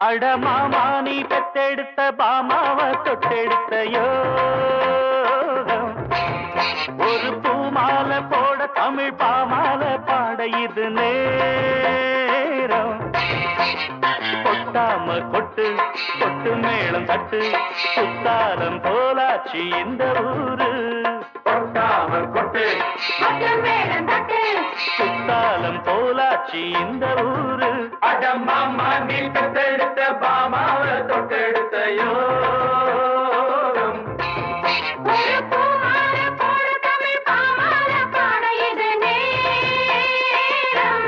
அட மாமா நீ பெத்தெடுத்த பாமாவ தொட்டெடுத்த யோகம். ஒரு பூமால போட தமிழ் பாமால பாட இது நேரம். கொட்டாம கொட்டு கொட்டு மேளம் தட்டு குத்தாலம் போலாச்சு இந்த ஊரு. கொட்டாம கொட்டு கொட்டு மேளம் தட்டு குத்தாலம் போலாச்சு இந்த ஊரு. அட மாமா நீ பெத்தெடுத்த பாமாவ தொட்டெடுத்த யோகம். ஒரு பூமால போட தமிழ் பாமால பாட இது நேரம்.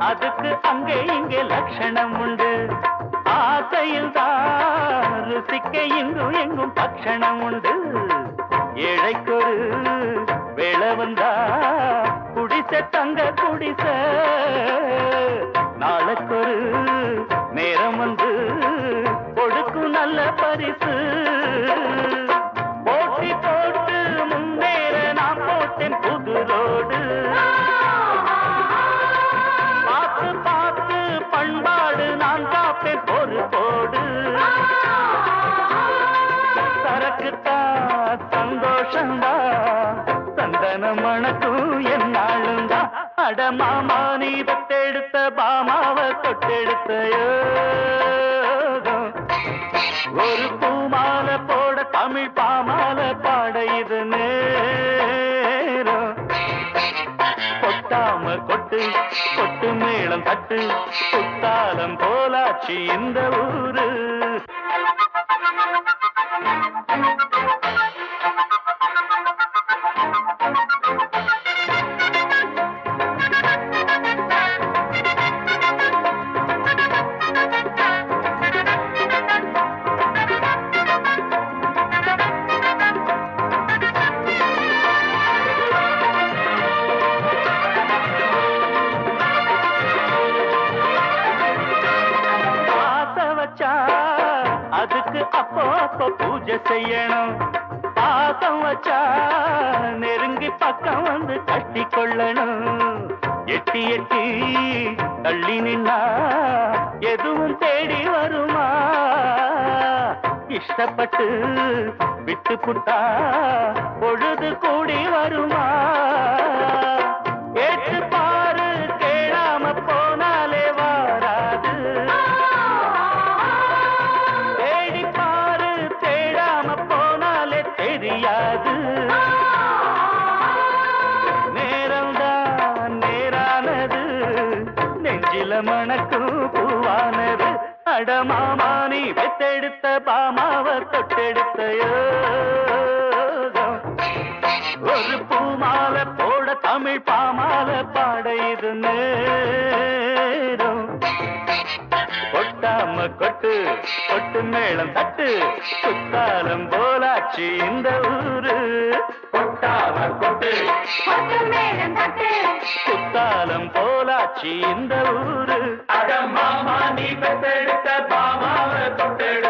அதுக்கு அங்கே இங்கே லட்சணம் உண்டு. ஆசையில் தான் ருசிக்க இங்கும் எங்கும் பட்சணம் உண்டு. ஏழைக்கொரு வேளை வந்தா குடிச தங்க குடிச. நாளைக்கொரு நேரம் வந்து கொடுக்கும் நல்ல பரிசு. போட்டி போட்டு முன்னேற நான் போட்டேன் புது ரோடு. பார்த்து பண்பாடு நான் காப்பேன் பொறுப்போடு. சரக்குத்தான் சந்தோஷந்தா சந்தன மணக்கும் என்னாளுந்தா. அட மாமா நீ பெத்தெடுத்த பாமாவ தொட்டெடுத்த யோகம். ஒரு பூமால போட தமிழ் பாமால பாட இது நேரம். கொட்டாம கொட்டு கொட்டு மேளம் தட்டு குத்தாலம் போலாச்சு இந்த ஊரு. அதுக்கு அப்போ அப்போ பூஜை செய்யணும். பாசம் வச்சா நெருங்கி பக்கம் வந்து கட்டி கொள்ளணும். எட்டி எட்டி தள்ளி நின்னா எதுவும் தேடி வருமா? இஷ்டப்பட்டு விட்டு புட்டா பொழுது கூடி வருமா? ஏற்று பாரு கேளாம போனாலே வாராது. தேடி பாரு தேடாம போனாலே தெரியாது. நேரம்தான் நேரானது நெஞ்சில மணக்கும் பூவானது. அட மாமா நீ பெத்தெடுத்த பாமாவ தொட்டெடுத்த யோகம். ஒரு பூமால போட தமிழ் பாமால பாட இது நேரம். கொட்டாம கொட்டு கொட்டு மேளம் தட்டு குத்தாலம் போலாச்சு இந்த ஊரு. கொட்டாம கொட்டு கொட்டு மேளம் தட்டு குத்தாலம் போலாச்சு இந்த ஊரு. அட மாமா நீ பெத்தெடுத்த பாமாவ தொட்டெடுத்த